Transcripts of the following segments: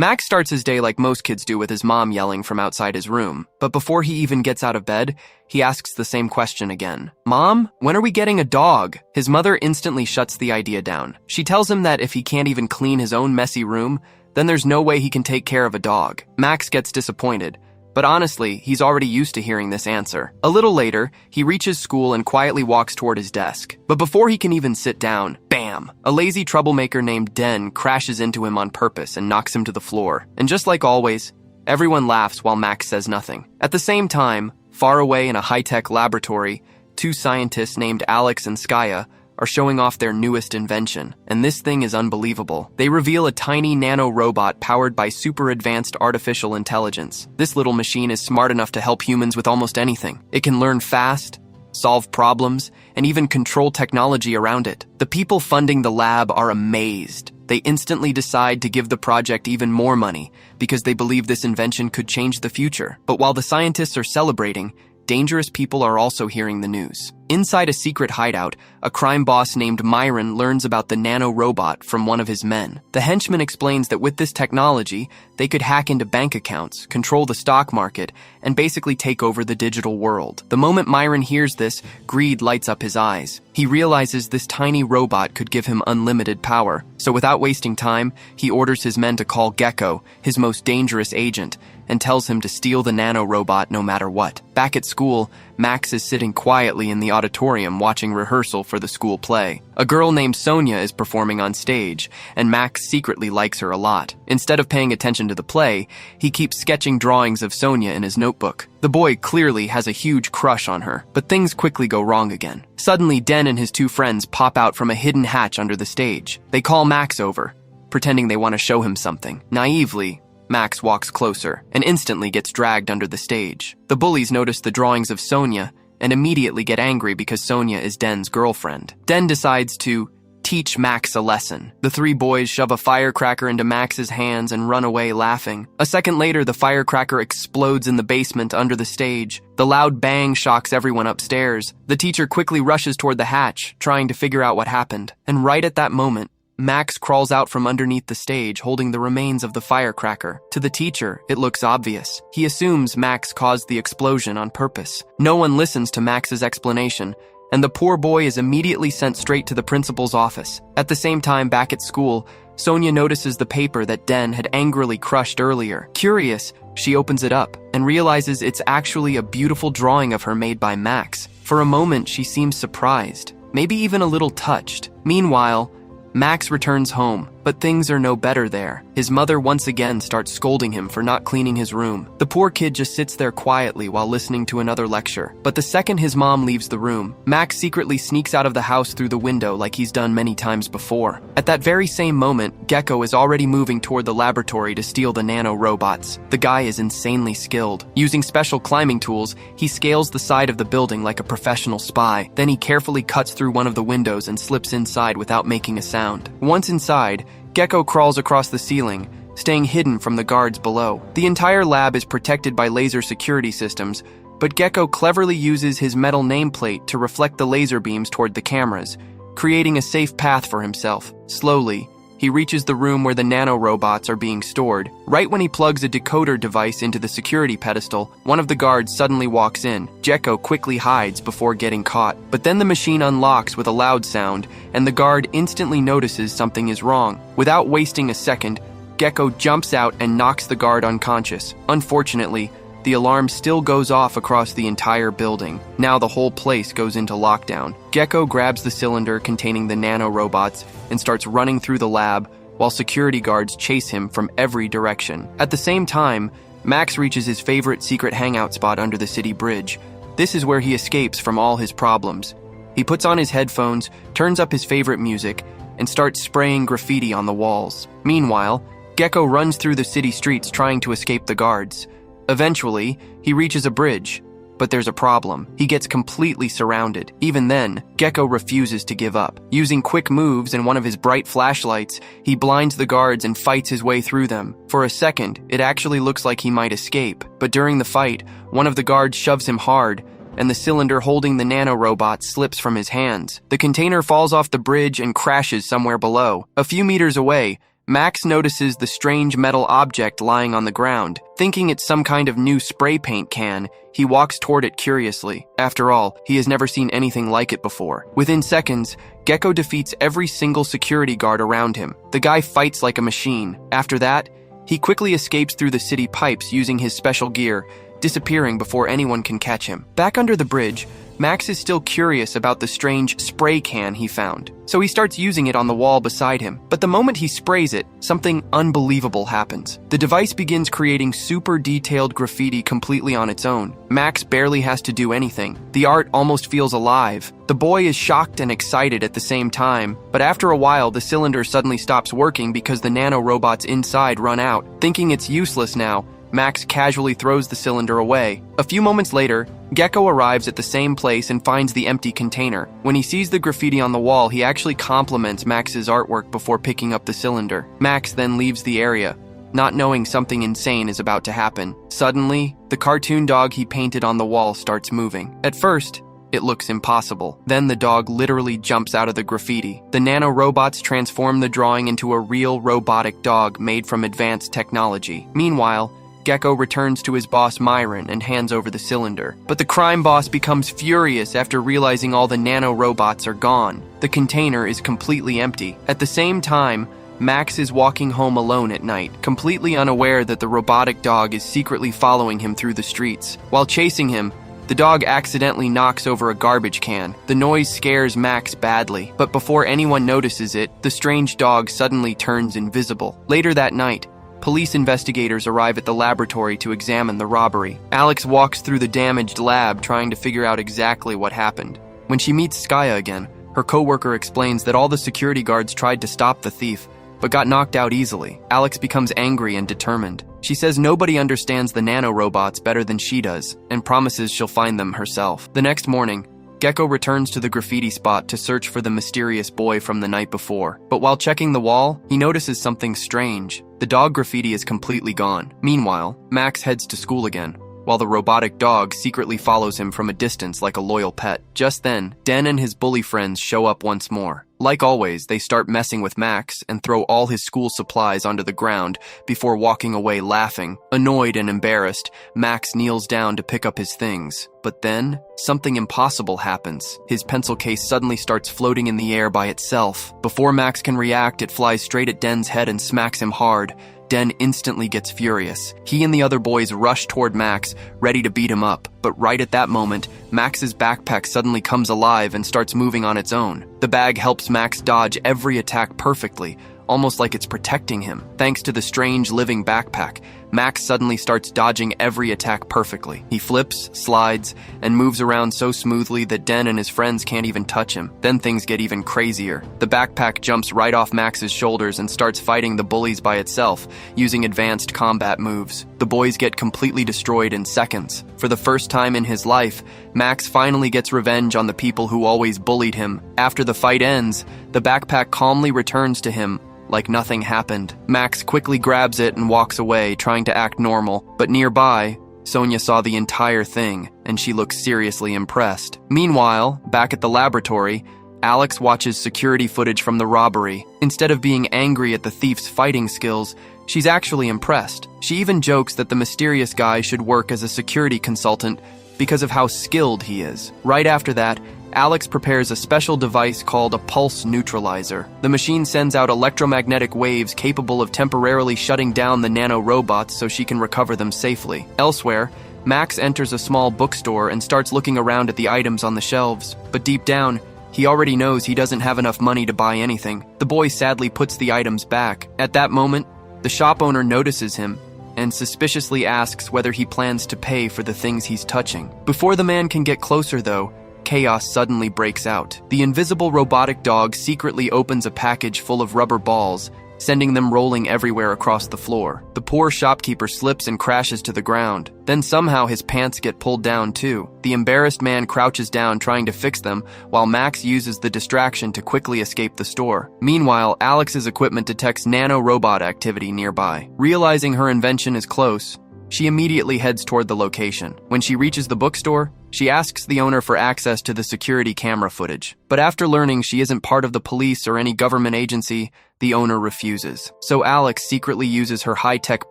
Max starts his day like most kids do with his mom yelling from outside his room. But before he even gets out of bed, he asks the same question again. "Mom, when are we getting a dog?" His mother instantly shuts the idea down. She tells him that if he can't even clean his own messy room, then there's no way he can take care of a dog. Max gets disappointed, but honestly, he's already used to hearing this answer. A little later, he reaches school and quietly walks toward his desk. But before he can even sit down, bam! A lazy troublemaker named Den crashes into him on purpose and knocks him to the floor. And just like always, everyone laughs while Max says nothing. At the same time, far away in a high-tech laboratory, two scientists named Alex and Skaya are showing off their newest invention, and this thing is unbelievable. They reveal a tiny nano-robot powered by super-advanced artificial intelligence. This little machine is smart enough to help humans with almost anything. It can learn fast, solve problems, and even control technology around it. The people funding the lab are amazed. They instantly decide to give the project even more money because they believe this invention could change the future. But while the scientists are celebrating, dangerous people are also hearing the news. Inside a secret hideout, a crime boss named Myron learns about the nano-robot from one of his men. The henchman explains that with this technology, they could hack into bank accounts, control the stock market, and basically take over the digital world. The moment Myron hears this, greed lights up his eyes. He realizes this tiny robot could give him unlimited power. So without wasting time, he orders his men to call Gecko, his most dangerous agent, and tells him to steal the nano-robot no matter what. Back at school, Max is sitting quietly in the auditorium watching rehearsal for the school play. A girl named Sonia is performing on stage, and Max secretly likes her a lot. Instead of paying attention to the play, he keeps sketching drawings of Sonia in his notebook. The boy clearly has a huge crush on her, but things quickly go wrong again. Suddenly, Den and his two friends pop out from a hidden hatch under the stage. They call Max over, pretending they want to show him something. Naively, Max walks closer and instantly gets dragged under the stage. The bullies notice the drawings of Sonia and immediately get angry because Sonia is Den's girlfriend. Den decides to teach Max a lesson. The three boys shove a firecracker into Max's hands and run away laughing. A second later, the firecracker explodes in the basement under the stage. The loud bang shocks everyone upstairs. The teacher quickly rushes toward the hatch, trying to figure out what happened. And right at that moment, Max crawls out from underneath the stage holding the remains of the firecracker. To the teacher, it looks obvious. He assumes Max caused the explosion on purpose. No one listens to Max's explanation, and the poor boy is immediately sent straight to the principal's office. At the same time, back at school, Sonia notices the paper that Den had angrily crushed earlier. Curious, she opens it up and realizes it's actually a beautiful drawing of her made by Max. For a moment, she seems surprised, maybe even a little touched. Meanwhile, Max returns home, but things are no better there. His mother once again starts scolding him for not cleaning his room. The poor kid just sits there quietly while listening to another lecture. But the second his mom leaves the room, Max secretly sneaks out of the house through the window like he's done many times before. At that very same moment, Gecko is already moving toward the laboratory to steal the nano-robots. The guy is insanely skilled. Using special climbing tools, he scales the side of the building like a professional spy. Then he carefully cuts through one of the windows and slips inside without making a sound. Once inside, Gecko crawls across the ceiling, staying hidden from the guards below. The entire lab is protected by laser security systems, but Gecko cleverly uses his metal nameplate to reflect the laser beams toward the cameras, creating a safe path for himself. Slowly, he reaches the room where the nano-robots are being stored. Right when he plugs a decoder device into the security pedestal, one of the guards suddenly walks in. Gecko quickly hides before getting caught. But then the machine unlocks with a loud sound, and the guard instantly notices something is wrong. Without wasting a second, Gecko jumps out and knocks the guard unconscious. Unfortunately, the alarm still goes off across the entire building. Now the whole place goes into lockdown. Gecko grabs the cylinder containing the nano-robots and starts running through the lab while security guards chase him from every direction. At the same time, Max reaches his favorite secret hangout spot under the city bridge. This is where he escapes from all his problems. He puts on his headphones, turns up his favorite music, and starts spraying graffiti on the walls. Meanwhile, Gecko runs through the city streets trying to escape the guards. Eventually, he reaches a bridge, but there's a problem. He gets completely surrounded. Even then, Gecko refuses to give up. Using quick moves and one of his bright flashlights, he blinds the guards and fights his way through them. For a second, it actually looks like he might escape, but during the fight, one of the guards shoves him hard, and the cylinder holding the nano-robot slips from his hands. The container falls off the bridge and crashes somewhere below. A few meters away, Max notices the strange metal object lying on the ground. Thinking it's some kind of new spray paint can, he walks toward it curiously. After all, he has never seen anything like it before. Within seconds, Gecko defeats every single security guard around him. The guy fights like a machine. After that, he quickly escapes through the city pipes using his special gear, disappearing before anyone can catch him. Back under the bridge, Max is still curious about the strange spray can he found, so he starts using it on the wall beside him. But the moment he sprays it, something unbelievable happens. The device begins creating super detailed graffiti completely on its own. Max barely has to do anything. The art almost feels alive. The boy is shocked and excited at the same time, but after a while the cylinder suddenly stops working because the nano-robots inside run out. Thinking it's useless now, Max casually throws the cylinder away. A few moments later, Gecko arrives at the same place and finds the empty container. When he sees the graffiti on the wall, he actually compliments Max's artwork before picking up the cylinder. Max then leaves the area, not knowing something insane is about to happen. Suddenly, the cartoon dog he painted on the wall starts moving. At first, it looks impossible. Then the dog literally jumps out of the graffiti. The nano-robots transform the drawing into a real robotic dog made from advanced technology. Meanwhile, Gecko returns to his boss Myron and hands over the cylinder. But the crime boss becomes furious after realizing all the nano-robots are gone. The container is completely empty. At the same time, Max is walking home alone at night, completely unaware that the robotic dog is secretly following him through the streets. While chasing him, the dog accidentally knocks over a garbage can. The noise scares Max badly, but before anyone notices it, the strange dog suddenly turns invisible. Later that night, police investigators arrive at the laboratory to examine the robbery. Alex walks through the damaged lab trying to figure out exactly what happened. When she meets Skaya again, her coworker explains that all the security guards tried to stop the thief, but got knocked out easily. Alex becomes angry and determined. She says nobody understands the nano-robots better than she does, and promises she'll find them herself. The next morning, Gecko returns to the graffiti spot to search for the mysterious boy from the night before. But while checking the wall, he notices something strange. The dog graffiti is completely gone. Meanwhile, Max heads to school again, while the robotic dog secretly follows him from a distance like a loyal pet. Just then, Den and his bully friends show up once more. Like always, they start messing with Max and throw all his school supplies onto the ground before walking away laughing. Annoyed and embarrassed, Max kneels down to pick up his things. But then, something impossible happens. His pencil case suddenly starts floating in the air by itself. Before Max can react, it flies straight at Den's head and smacks him hard. Den instantly gets furious. He and the other boys rush toward Max, ready to beat him up. But right at that moment, Max's backpack suddenly comes alive and starts moving on its own. The bag helps Max dodge every attack perfectly, almost like it's protecting him. Thanks to the strange living backpack, Max suddenly starts dodging every attack perfectly. He flips, slides, and moves around so smoothly that Den and his friends can't even touch him. Then things get even crazier. The backpack jumps right off Max's shoulders and starts fighting the bullies by itself, using advanced combat moves. The boys get completely destroyed in seconds. For the first time in his life, Max finally gets revenge on the people who always bullied him. After the fight ends, the backpack calmly returns to him, like nothing happened. Max quickly grabs it and walks away, trying to act normal. But nearby, Sonia saw the entire thing, and she looks seriously impressed. Meanwhile, back at the laboratory, Alex watches security footage from the robbery. Instead of being angry at the thief's fighting skills, she's actually impressed. She even jokes that the mysterious guy should work as a security consultant because of how skilled he is. Right after that, Alex prepares a special device called a pulse neutralizer. The machine sends out electromagnetic waves capable of temporarily shutting down the nano-robots so she can recover them safely. Elsewhere, Max enters a small bookstore and starts looking around at the items on the shelves. But deep down, he already knows he doesn't have enough money to buy anything. The boy sadly puts the items back. At that moment, the shop owner notices him and suspiciously asks whether he plans to pay for the things he's touching. Before the man can get closer, though, chaos suddenly breaks out. The invisible robotic dog secretly opens a package full of rubber balls, sending them rolling everywhere across the floor. The poor shopkeeper slips and crashes to the ground. Then somehow his pants get pulled down too. The embarrassed man crouches down trying to fix them, while Max uses the distraction to quickly escape the store. Meanwhile, Alex's equipment detects nano-robot activity nearby. Realizing her invention is close, She immediately heads toward the location. When she reaches the bookstore, she asks the owner for access to the security camera footage. But after learning she isn't part of the police or any government agency, the owner refuses. So Alex secretly uses her high-tech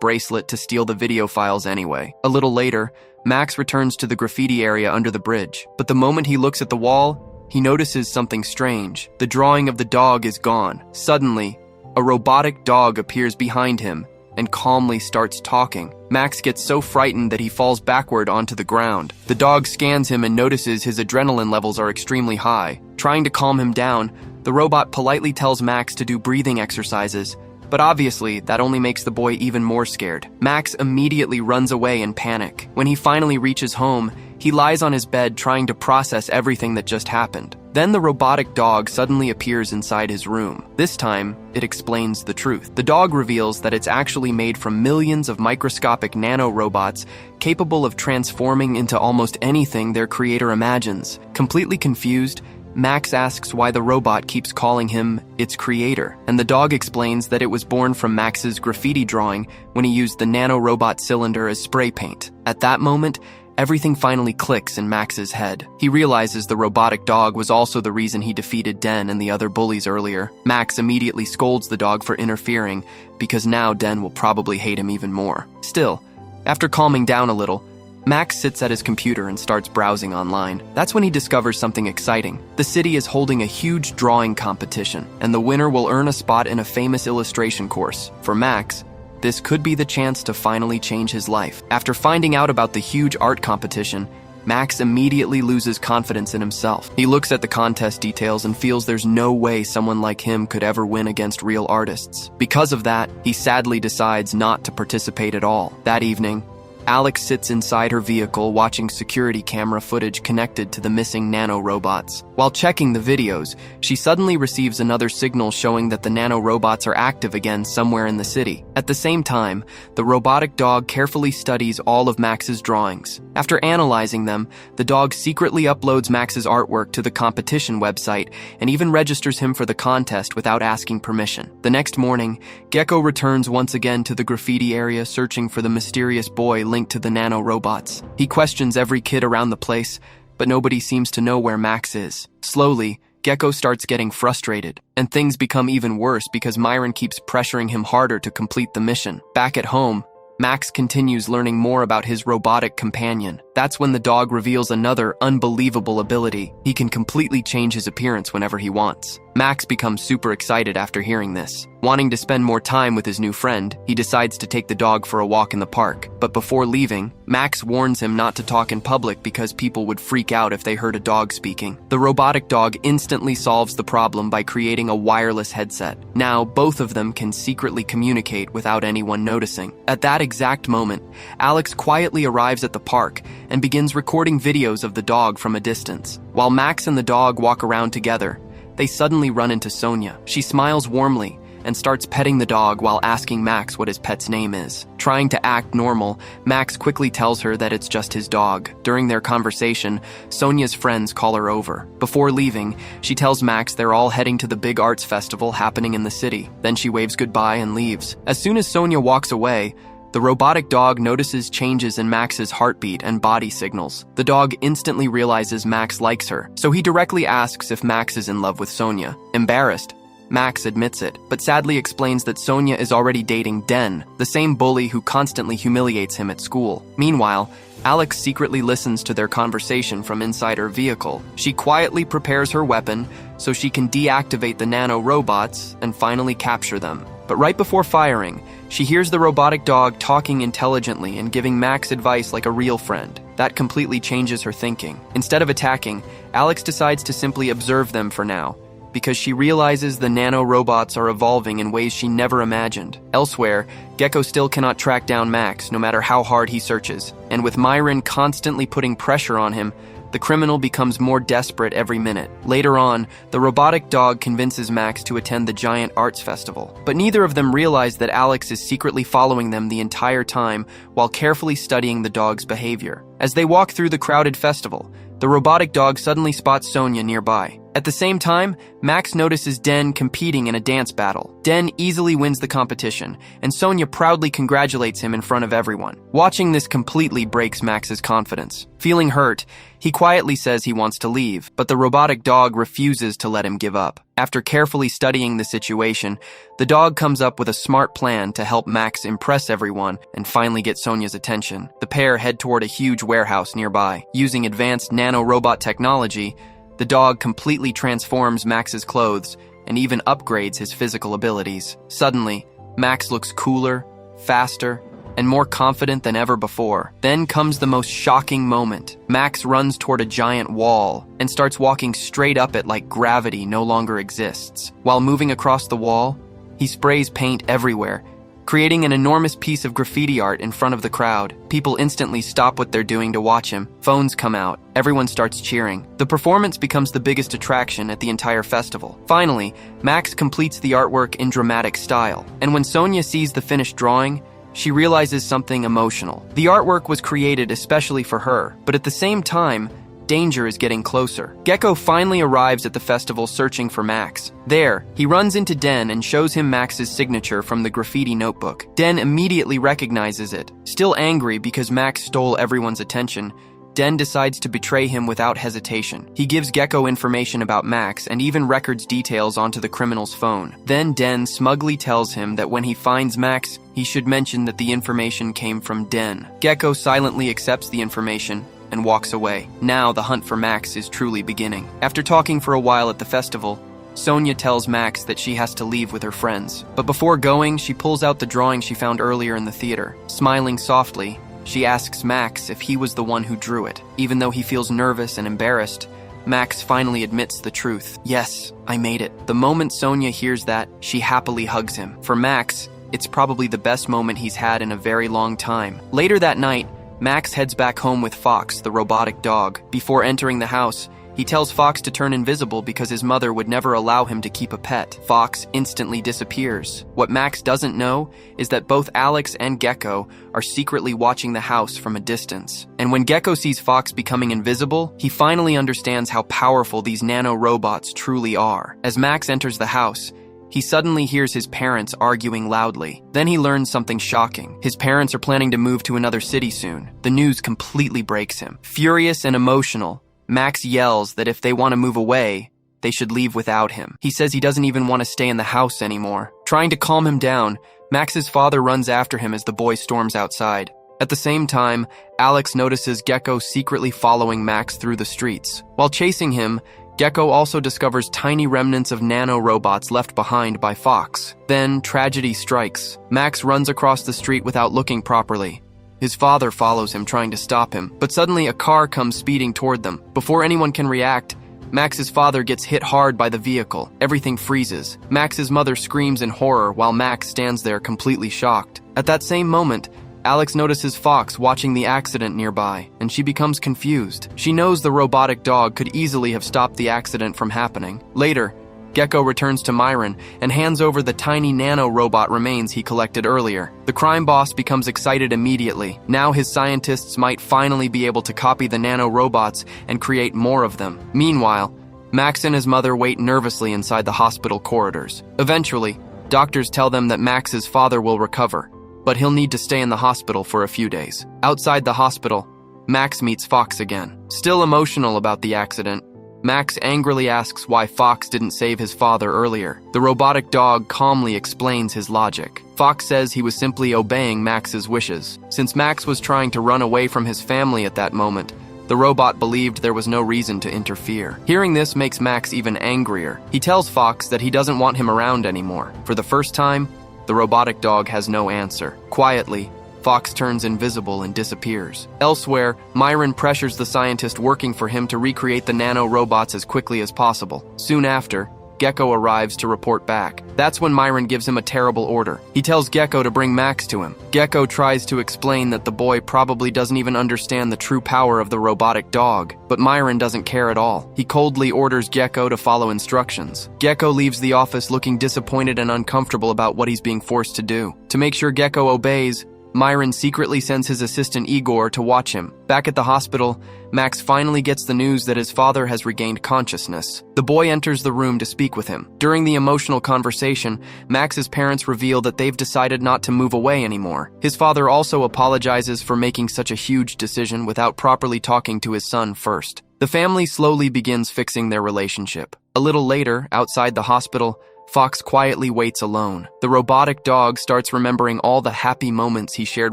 bracelet to steal the video files anyway. A little later, Max returns to the graffiti area under the bridge. But the moment he looks at the wall, he notices something strange. The drawing of the dog is gone. Suddenly, a robotic dog appears behind him and calmly starts talking. Max gets so frightened that he falls backward onto the ground. The dog scans him and notices his adrenaline levels are extremely high. Trying to calm him down, the robot politely tells Max to do breathing exercises, but obviously that only makes the boy even more scared. Max immediately runs away in panic. When he finally reaches home, he lies on his bed trying to process everything that just happened. Then the robotic dog suddenly appears inside his room. This time, it explains the truth. The dog reveals that it's actually made from millions of microscopic nano-robots capable of transforming into almost anything their creator imagines. Completely confused, Max asks why the robot keeps calling him its creator, and the dog explains that it was born from Max's graffiti drawing when he used the nano-robot cylinder as spray paint. At that moment, everything finally clicks in Max's head. He realizes the robotic dog was also the reason he defeated Den and the other bullies earlier. Max immediately scolds the dog for interfering, because now Den will probably hate him even more. Still, after calming down a little, Max sits at his computer and starts browsing online. That's when he discovers something exciting. The city is holding a huge drawing competition, and the winner will earn a spot in a famous illustration course. For Max, this could be the chance to finally change his life. After finding out about the huge art competition, Max immediately loses confidence in himself. He looks at the contest details and feels there's no way someone like him could ever win against real artists. Because of that, he sadly decides not to participate at all. That evening, Alex sits inside her vehicle watching security camera footage connected to the missing nano-robots. While checking the videos, she suddenly receives another signal showing that the nano-robots are active again somewhere in the city. At the same time, the robotic dog carefully studies all of Max's drawings. After analyzing them, the dog secretly uploads Max's artwork to the competition website and even registers him for the contest without asking permission. The next morning, Gecko returns once again to the graffiti area searching for the mysterious boy linked to the nano-robots. He questions every kid around the place, but nobody seems to know where Max is. Slowly, Gecko starts getting frustrated, and things become even worse because Myron keeps pressuring him harder to complete the mission. Back at home, Max continues learning more about his robotic companion. That's when the dog reveals another unbelievable ability. He can completely change his appearance whenever he wants. Max becomes super excited after hearing this. Wanting to spend more time with his new friend, he decides to take the dog for a walk in the park. But before leaving, Max warns him not to talk in public because people would freak out if they heard a dog speaking. The robotic dog instantly solves the problem by creating a wireless headset. Now, both of them can secretly communicate without anyone noticing. At that exact moment, Alex quietly arrives at the park and begins recording videos of the dog from a distance. While Max and the dog walk around together, they suddenly run into Sonia. She smiles warmly and starts petting the dog while asking Max what his pet's name is. Trying to act normal, Max quickly tells her that it's just his dog. During their conversation, Sonia's friends call her over. Before leaving, she tells Max they're all heading to the big arts festival happening in the city. Then she waves goodbye and leaves. As soon as Sonia walks away, the robotic dog notices changes in Max's heartbeat and body signals. The dog instantly realizes Max likes her, so he directly asks if Max is in love with Sonia. Embarrassed, Max admits it, but sadly explains that Sonia is already dating Den, the same bully who constantly humiliates him at school. Meanwhile, Alex secretly listens to their conversation from inside her vehicle. She quietly prepares her weapon so she can deactivate the nano-robots and finally capture them. But right before firing, she hears the robotic dog talking intelligently and giving Max advice like a real friend. That completely changes her thinking. Instead of attacking, Alex decides to simply observe them for now, because she realizes the nano-robots are evolving in ways she never imagined. Elsewhere, Gecko still cannot track down Max, no matter how hard he searches. And with Myron constantly putting pressure on him, the criminal becomes more desperate every minute. Later on, the robotic dog convinces Max to attend the giant arts festival. But neither of them realize that Alex is secretly following them the entire time while carefully studying the dog's behavior. As they walk through the crowded festival, the robotic dog suddenly spots Sonia nearby. At the same time, Max notices Den competing in a dance battle. Den easily wins the competition, and Sonia proudly congratulates him in front of everyone. Watching this completely breaks Max's confidence. Feeling hurt, he quietly says he wants to leave, but the robotic dog refuses to let him give up. After carefully studying the situation, the dog comes up with a smart plan to help Max impress everyone and finally get Sonia's attention. The pair head toward a huge warehouse nearby. Using advanced nano-robot technology, the dog completely transforms Max's clothes and even upgrades his physical abilities. Suddenly, Max looks cooler, faster, and more confident than ever before. Then comes the most shocking moment. Max runs toward a giant wall and starts walking straight up it like gravity no longer exists. While moving across the wall, he sprays paint everywhere, creating an enormous piece of graffiti art in front of the crowd. People instantly stop what they're doing to watch him. Phones come out. Everyone starts cheering. The performance becomes the biggest attraction at the entire festival. Finally, Max completes the artwork in dramatic style. And when Sonia sees the finished drawing, she realizes something emotional. The artwork was created especially for her, but at the same time, danger is getting closer. Gecko finally arrives at the festival searching for Max. There, he runs into Den and shows him Max's signature from the graffiti notebook. Den immediately recognizes it. Still angry because Max stole everyone's attention, Den decides to betray him without hesitation. He gives Gecko information about Max and even records details onto the criminal's phone. Then Den smugly tells him that when he finds Max, he should mention that the information came from Den. Gecko silently accepts the information and walks away. Now the hunt for Max is truly beginning. After talking for a while at the festival, Sonia tells Max that she has to leave with her friends. But before going, she pulls out the drawing she found earlier in the theater. Smiling softly, she asks Max if he was the one who drew it. Even though he feels nervous and embarrassed, Max finally admits the truth. Yes, I made it. The moment Sonia hears that, she happily hugs him. For Max, it's probably the best moment he's had in a very long time. Later that night, Max heads back home with Fox, the robotic dog. Before entering the house, he tells Fox to turn invisible because his mother would never allow him to keep a pet. Fox instantly disappears. What Max doesn't know is that both Alex and Gecko are secretly watching the house from a distance. And when Gecko sees Fox becoming invisible, he finally understands how powerful these nano-robots truly are. As Max enters the house, he suddenly hears his parents arguing loudly. Then he learns something shocking. His parents are planning to move to another city soon. The news completely breaks him. Furious and emotional, Max yells that if they want to move away, they should leave without him. He says he doesn't even want to stay in the house anymore. Trying to calm him down, Max's father runs after him as the boy storms outside. At the same time, Alex notices Gecko secretly following Max through the streets. While chasing him, Gecko also discovers tiny remnants of nano-robots left behind by Fox. Then, tragedy strikes. Max runs across the street without looking properly. His father follows him, trying to stop him, but suddenly a car comes speeding toward them. Before anyone can react, Max's father gets hit hard by the vehicle. Everything freezes. Max's mother screams in horror while Max stands there completely shocked. At that same moment, Alex notices Fox watching the accident nearby, and she becomes confused. She knows the robotic dog could easily have stopped the accident from happening. Later, Gecko returns to Myron and hands over the tiny nano-robot remains he collected earlier. The crime boss becomes excited immediately. Now his scientists might finally be able to copy the nano-robots and create more of them. Meanwhile, Max and his mother wait nervously inside the hospital corridors. Eventually, doctors tell them that Max's father will recover, but he'll need to stay in the hospital for a few days. Outside the hospital, Max meets Fox again. Still emotional about the accident, Max angrily asks why Fox didn't save his father earlier. The robotic dog calmly explains his logic. Fox says he was simply obeying Max's wishes. Since Max was trying to run away from his family at that moment, the robot believed there was no reason to interfere. Hearing this makes Max even angrier. He tells Fox that he doesn't want him around anymore. For the first time, the robotic dog has no answer. Quietly, Fox turns invisible and disappears. Elsewhere, Myron pressures the scientist working for him to recreate the nano-robots as quickly as possible. Soon after, Gecko arrives to report back. That's when Myron gives him a terrible order. He tells Gecko to bring Max to him. Gecko tries to explain that the boy probably doesn't even understand the true power of the robotic dog, but Myron doesn't care at all. He coldly orders Gecko to follow instructions. Gecko leaves the office looking disappointed and uncomfortable about what he's being forced to do. To make sure Gecko obeys, Myron secretly sends his assistant Igor to watch him. Back at the hospital, Max finally gets the news that his father has regained consciousness. The boy enters the room to speak with him. During the emotional conversation, Max's parents reveal that they've decided not to move away anymore. His father also apologizes for making such a huge decision without properly talking to his son first. The family slowly begins fixing their relationship. A little later, outside the hospital, Fox quietly waits alone. The robotic dog starts remembering all the happy moments he shared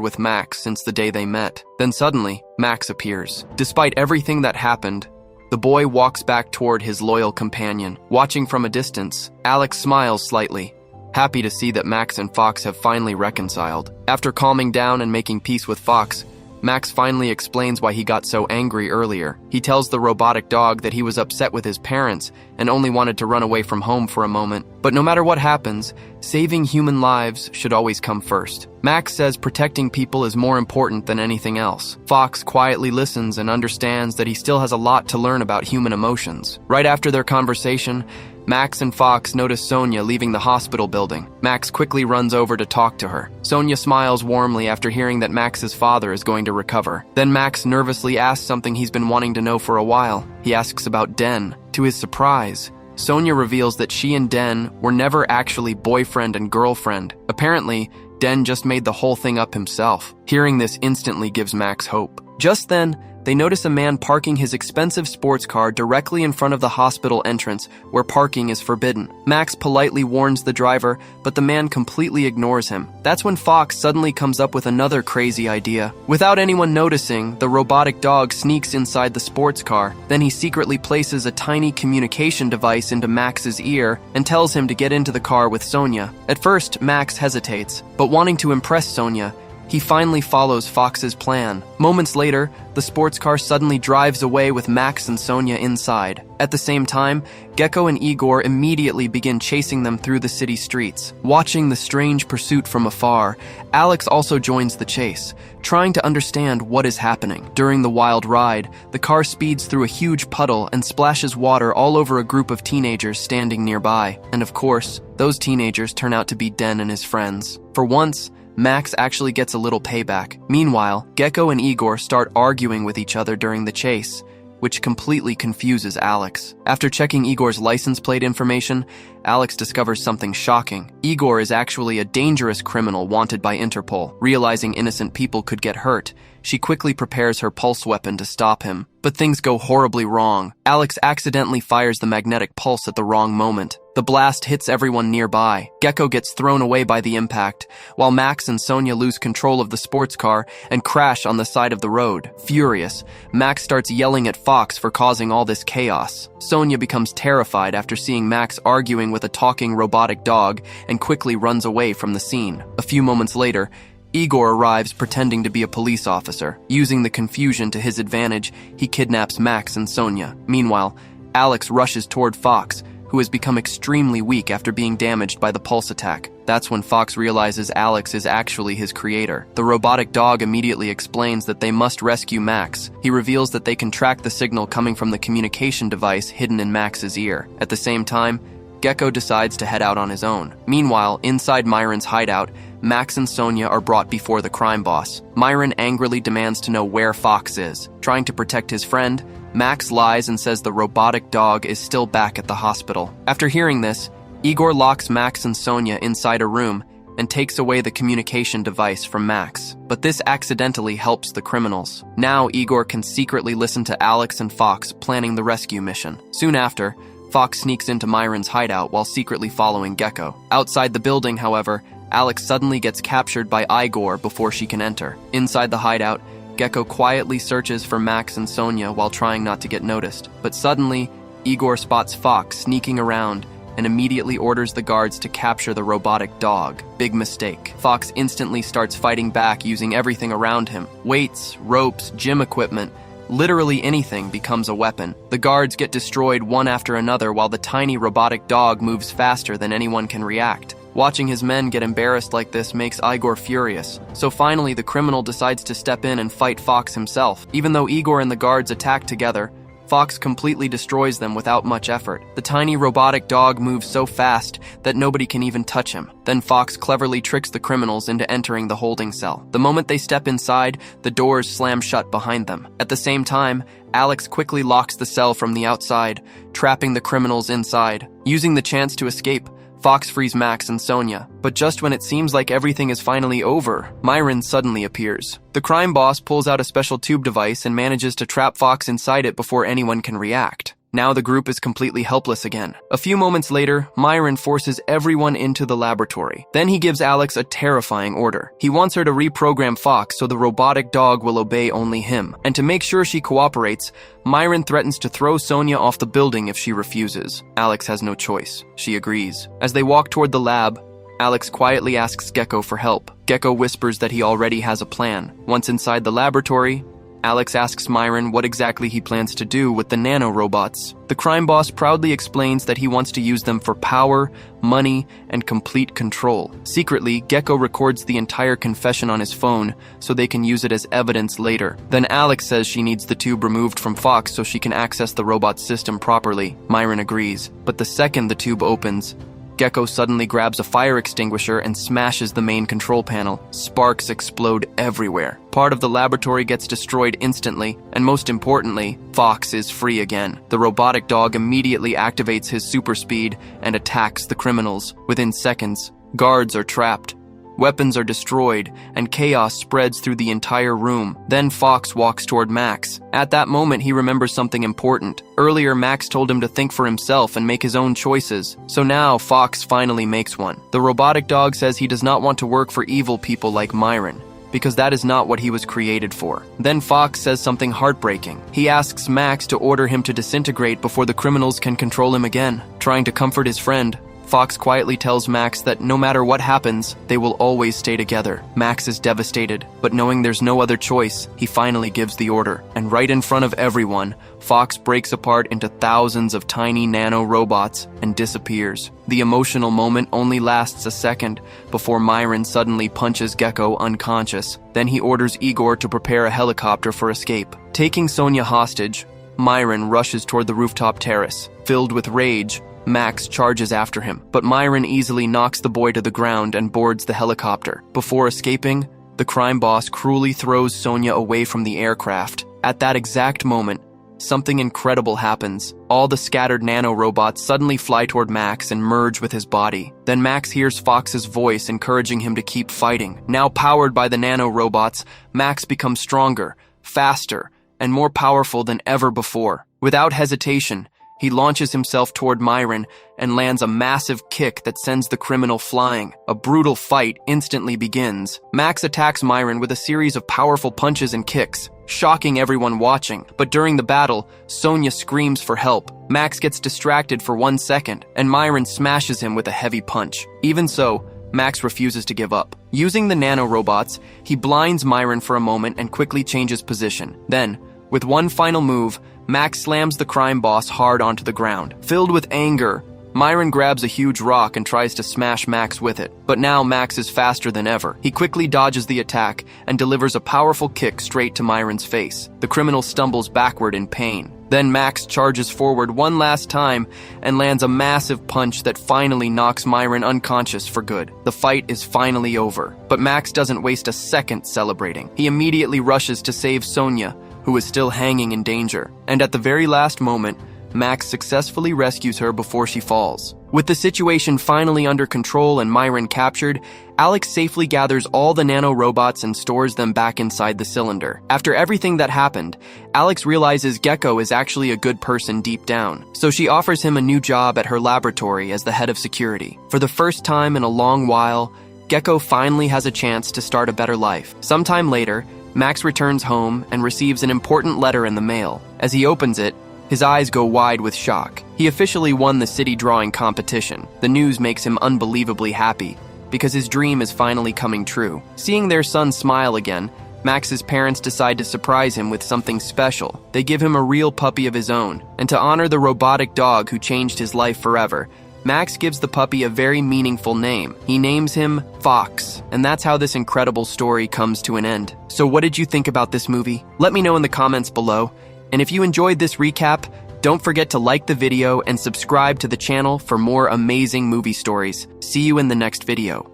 with Max since the day they met. Then suddenly, Max appears. Despite everything that happened, the boy walks back toward his loyal companion. Watching from a distance, Alex smiles slightly, happy to see that Max and Fox have finally reconciled. After calming down and making peace with Fox, Max finally explains why he got so angry earlier. He tells the robotic dog that he was upset with his parents and only wanted to run away from home for a moment. But no matter what happens, saving human lives should always come first. Max says protecting people is more important than anything else. Fox quietly listens and understands that he still has a lot to learn about human emotions. Right after their conversation, Max and Fox notice Sonia leaving the hospital building. Max quickly runs over to talk to her. Sonia smiles warmly after hearing that Max's father is going to recover. Then Max nervously asks something he's been wanting to know for a while. He asks about Den. To his surprise, Sonia reveals that she and Den were never actually boyfriend and girlfriend. Apparently, Den just made the whole thing up himself. Hearing this instantly gives Max hope. Just then, they notice a man parking his expensive sports car directly in front of the hospital entrance, where parking is forbidden. Max politely warns the driver, but the man completely ignores him. That's when Fox suddenly comes up with another crazy idea. Without anyone noticing, the robotic dog sneaks inside the sports car. Then he secretly places a tiny communication device into Max's ear and tells him to get into the car with Sonia. At first, Max hesitates, but wanting to impress Sonia, he finally follows Fox's plan. Moments later, the sports car suddenly drives away with Max and Sonia inside. At the same time, Gecko and Igor immediately begin chasing them through the city streets. Watching the strange pursuit from afar, Alex also joins the chase, trying to understand what is happening. During the wild ride, the car speeds through a huge puddle and splashes water all over a group of teenagers standing nearby. And of course, those teenagers turn out to be Den and his friends. For once, Max actually gets a little payback. Meanwhile, Gecko and Igor start arguing with each other during the chase, which completely confuses Alex. After checking Igor's license plate information, Alex discovers something shocking. Igor is actually a dangerous criminal wanted by Interpol. Realizing innocent people could get hurt, she quickly prepares her pulse weapon to stop him. But things go horribly wrong. Alex accidentally fires the magnetic pulse at the wrong moment. The blast hits everyone nearby. Gecko gets thrown away by the impact, while Max and Sonia lose control of the sports car and crash on the side of the road. Furious, Max starts yelling at Fox for causing all this chaos. Sonia becomes terrified after seeing Max arguing with a talking robotic dog and quickly runs away from the scene. A few moments later, Igor arrives pretending to be a police officer. Using the confusion to his advantage, he kidnaps Max and Sonia. Meanwhile, Alex rushes toward Fox, who has become extremely weak after being damaged by the pulse attack. That's when Fox realizes Alex is actually his creator. The robotic dog immediately explains that they must rescue Max. He reveals that they can track the signal coming from the communication device hidden in Max's ear. At the same time, Gecko decides to head out on his own. Meanwhile, inside Myron's hideout, Max and Sonia are brought before the crime boss. Myron angrily demands to know where Fox is. Trying to protect his friend, Max lies and says the robotic dog is still back at the hospital. After hearing this, Igor locks Max and Sonia inside a room and takes away the communication device from Max. But this accidentally helps the criminals. Now Igor can secretly listen to Alex and Fox planning the rescue mission. Soon after, Fox sneaks into Myron's hideout while secretly following Gecko. Outside the building, however, Alex suddenly gets captured by Igor before she can enter. Inside the hideout, Gecko quietly searches for Max and Sonia while trying not to get noticed. But suddenly, Igor spots Fox sneaking around and immediately orders the guards to capture the robotic dog. Big mistake. Fox instantly starts fighting back using everything around him. Weights, ropes, gym equipment, literally anything becomes a weapon. The guards get destroyed one after another while the tiny robotic dog moves faster than anyone can react. Watching his men get embarrassed like this makes Igor furious. So finally, the criminal decides to step in and fight Fox himself. Even though Igor and the guards attack together, Fox completely destroys them without much effort. The tiny robotic dog moves so fast that nobody can even touch him. Then Fox cleverly tricks the criminals into entering the holding cell. The moment they step inside, the doors slam shut behind them. At the same time, Alex quickly locks the cell from the outside, trapping the criminals inside. Using the chance to escape, Fox frees Max and Sonia, but just when it seems like everything is finally over, Myron suddenly appears. The crime boss pulls out a special tube device and manages to trap Fox inside it before anyone can react. Now the group is completely helpless again. A few moments later, Myron forces everyone into the laboratory. Then he gives Alex a terrifying order. He wants her to reprogram Fox so the robotic dog will obey only him. And to make sure she cooperates, Myron threatens to throw Sonia off the building if she refuses. Alex has no choice. She agrees. As they walk toward the lab, Alex quietly asks Gecko for help. Gecko whispers that he already has a plan. Once inside the laboratory, Alex asks Myron what exactly he plans to do with the nano-robots. The crime boss proudly explains that he wants to use them for power, money, and complete control. Secretly, Gecko records the entire confession on his phone so they can use it as evidence later. Then Alex says she needs the tube removed from Fox so she can access the robot system properly. Myron agrees, but the second the tube opens, Gecko suddenly grabs a fire extinguisher and smashes the main control panel. Sparks explode everywhere. Part of the laboratory gets destroyed instantly, and most importantly, Fox is free again. The robotic dog immediately activates his super speed and attacks the criminals. Within seconds, guards are trapped. Weapons are destroyed, and chaos spreads through the entire room. Then Fox walks toward Max. At that moment, he remembers something important. Earlier, Max told him to think for himself and make his own choices. So now, Fox finally makes one. The robotic dog says he does not want to work for evil people like Myron, because that is not what he was created for. Then Fox says something heartbreaking. He asks Max to order him to disintegrate before the criminals can control him again. Trying to comfort his friend, Fox quietly tells Max that no matter what happens, they will always stay together. Max is devastated, but knowing there's no other choice, he finally gives the order. And right in front of everyone, Fox breaks apart into thousands of tiny nano-robots and disappears. The emotional moment only lasts a second before Myron suddenly punches Gecko unconscious. Then he orders Igor to prepare a helicopter for escape. Taking Sonia hostage, Myron rushes toward the rooftop terrace. Filled with rage, Max charges after him, but Myron easily knocks the boy to the ground and boards the helicopter. Before escaping, the crime boss cruelly throws Sonia away from the aircraft. At that exact moment, something incredible happens. All the scattered nano-robots suddenly fly toward Max and merge with his body. Then Max hears Fox's voice encouraging him to keep fighting. Now powered by the nano-robots, Max becomes stronger, faster, and more powerful than ever before. Without hesitation, he launches himself toward Myron and lands a massive kick that sends the criminal flying. A brutal fight instantly begins. Max attacks Myron with a series of powerful punches and kicks, shocking everyone watching. But during the battle, Sonia screams for help. Max gets distracted for 1 second, and Myron smashes him with a heavy punch. Even so, Max refuses to give up. Using the nano-robots, he blinds Myron for a moment and quickly changes position. Then, with one final move, Max slams the crime boss hard onto the ground. Filled with anger, Myron grabs a huge rock and tries to smash Max with it. But now Max is faster than ever. He quickly dodges the attack and delivers a powerful kick straight to Myron's face. The criminal stumbles backward in pain. Then Max charges forward one last time and lands a massive punch that finally knocks Myron unconscious for good. The fight is finally over. But Max doesn't waste a second celebrating. He immediately rushes to save Sonia, who is still hanging in danger. And at the very last moment, Max successfully rescues her before she falls. With the situation finally under control and Myron captured, Alex safely gathers all the nano-robots and stores them back inside the cylinder. After everything that happened, Alex realizes Gecko is actually a good person deep down, so she offers him a new job at her laboratory as the head of security. For the first time in a long while, Gecko finally has a chance to start a better life. Sometime later, Max returns home and receives an important letter in the mail. As he opens it, his eyes go wide with shock. He officially won the city drawing competition. The news makes him unbelievably happy, because his dream is finally coming true. Seeing their son smile again, Max's parents decide to surprise him with something special. They give him a real puppy of his own, and to honor the robotic dog who changed his life forever, Max gives the puppy a very meaningful name. He names him Fox, and that's how this incredible story comes to an end. So what did you think about this movie? Let me know in the comments below. And if you enjoyed this recap, don't forget to like the video and subscribe to the channel for more amazing movie stories. See you in the next video.